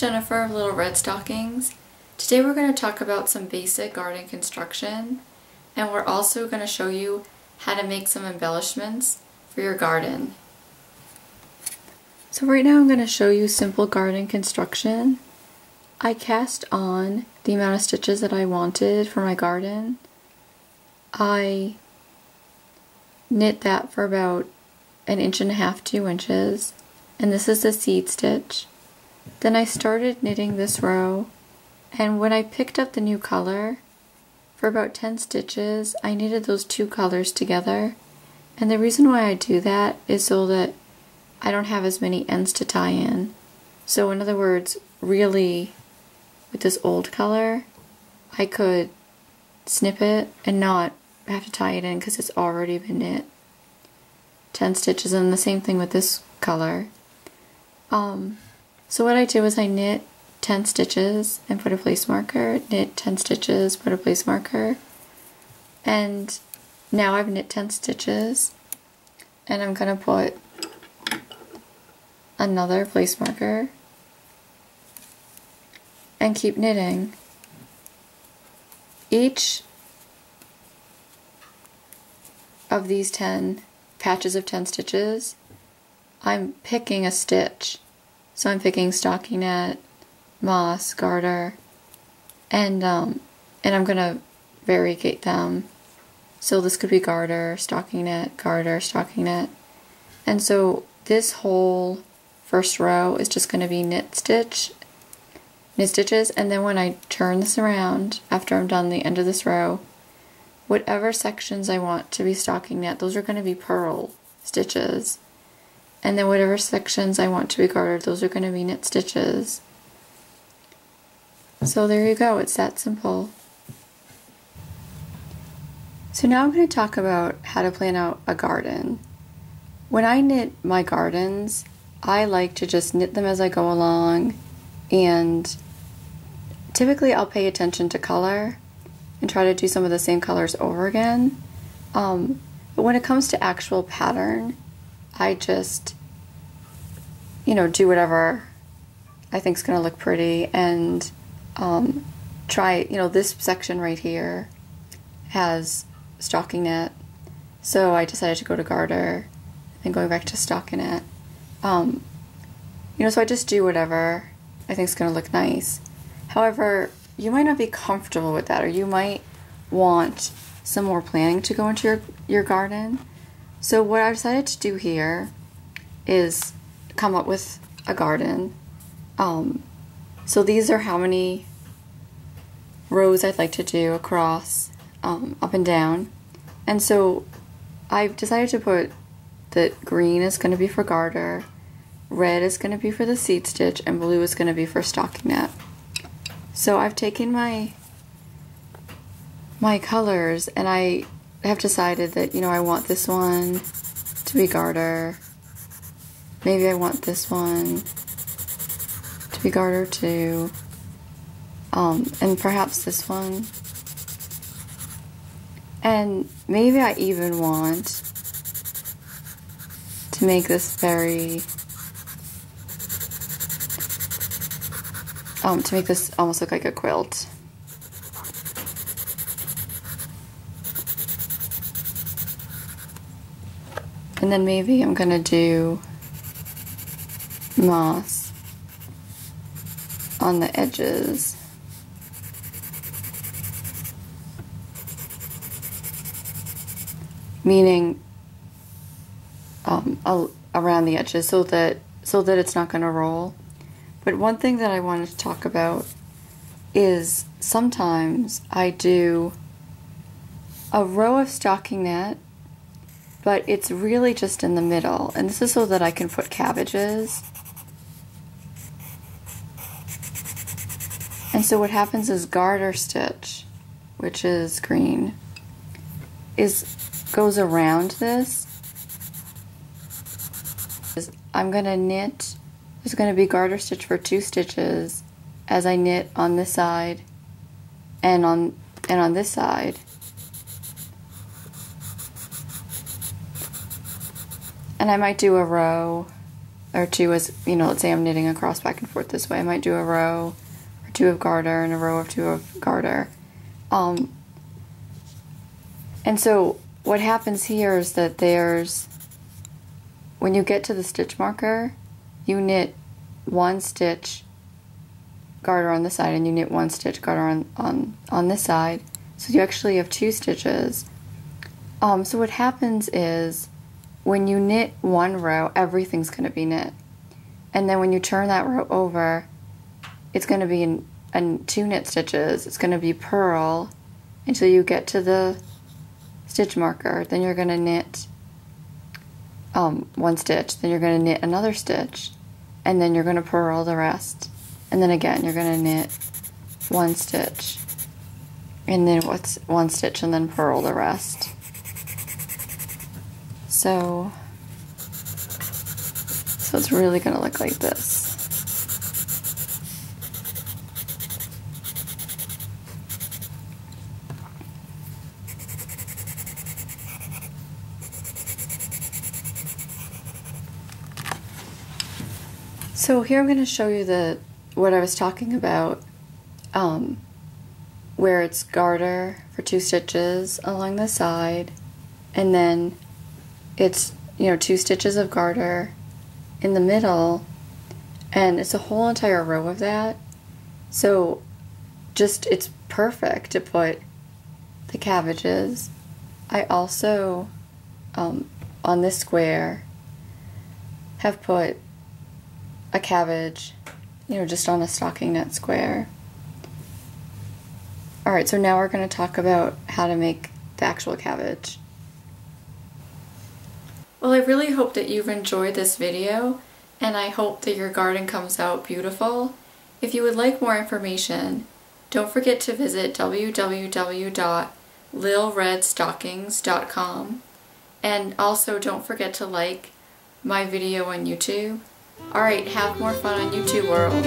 Jennifer of Little Red Stockings. Today we're going to talk about some basic garden construction, and we're also going to show you how to make some embellishments for your garden. So right now I'm going to show you simple garden construction. I cast on the amount of stitches that I wanted for my garden. I knit that for about 1.5 inches, 2 inches, and this is the seed stitch. Then I started knitting this row, and when I picked up the new color, for about 10 stitches, I knitted those two colors together. And the reason why I do that is so that I don't have as many ends to tie in. So in other words, really, with this old color, I could snip it and not have to tie it in because it's already been knit. 10 stitches, and the same thing with this color. So what I do is I knit 10 stitches and put a place marker, knit 10 stitches, put a place marker, and now I've knit 10 stitches, and I'm going to put another place marker and keep knitting. Each of these 10 patches of 10 stitches, I'm picking a stitch. So I'm picking stockinette, moss, garter, and I'm going to variegate them. So this could be garter, stockinette. And so this whole first row is just going to be knit stitches, and then when I turn this around, after I'm done the end of this row, whatever sections I want to be stockinette, those are going to be purl stitches. And then whatever sections I want to be gartered, those are going to be knit stitches. So there you go, it's that simple. So now I'm going to talk about how to plan out a garden. When I knit my gardens, I like to just knit them as I go along, and typically I'll pay attention to color and try to do some of the same colors over again. But when it comes to actual pattern, I just, do whatever I think is going to look pretty, and try, this section right here has stockinette, so I decided to go to garter, and going back to stockinette. So I just do whatever I think is going to look nice. However, you might not be comfortable with that, or you might want some more planning to go into your garden. So what I decided to do here is come up with a garden. So these are how many rows I'd like to do across, up and down. And so I've decided to put that green is going to be for garter, red is going to be for the seed stitch, and blue is going to be for stockinette. So I've taken my colors, and I have decided that, I want this one to be garter. Maybe I want this one to be garter too. And perhaps this one. And maybe I even want to make this very, to make this almost look like a quilt. And then maybe I'm going to do moss on the edges. Meaning around the edges so that it's not going to roll. But one thing that I wanted to talk about is sometimes I do a row of stockinette, but it's really just in the middle, and this is so that I can put cabbages. And so what happens is garter stitch, which is green, goes around this. I'm going to knit, there's going to be garter stitch for 2 stitches as I knit on this side and on this side. And I might do a row or two as, you know, let's say I'm knitting across back and forth this way. I might do a row or two of garter and a row of two of garter. And so what happens here is that when you get to the stitch marker, you knit one stitch garter on this side and you knit one stitch garter on this side. So you actually have two stitches. So what happens is when you knit one row, everything's going to be knit. And then when you turn that row over, it's going to be in two knit stitches. It's going to be purl until you get to the stitch marker. Then you're going to knit one stitch. Then you're going to knit another stitch. And then you're going to purl the rest. And then again, you're going to knit one stitch. And then one stitch and then purl the rest. So it's really going to look like this. So here I'm going to show you what I was talking about, where it's garter for two stitches along the side, and then it's, you know, two stitches of garter in the middle, and it's a whole entire row of that. So it's perfect to put the cabbages. I also, on this square, have put a cabbage, you know, just on a stocking knit square. Alright, so now we're going to talk about how to make the actual cabbage. Well, I really hope that you've enjoyed this video, and I hope that your garden comes out beautiful. If you would like more information, don't forget to visit www.lilredstockings.com, and also don't forget to like my video on YouTube. Alright, have more fun on YouTube world.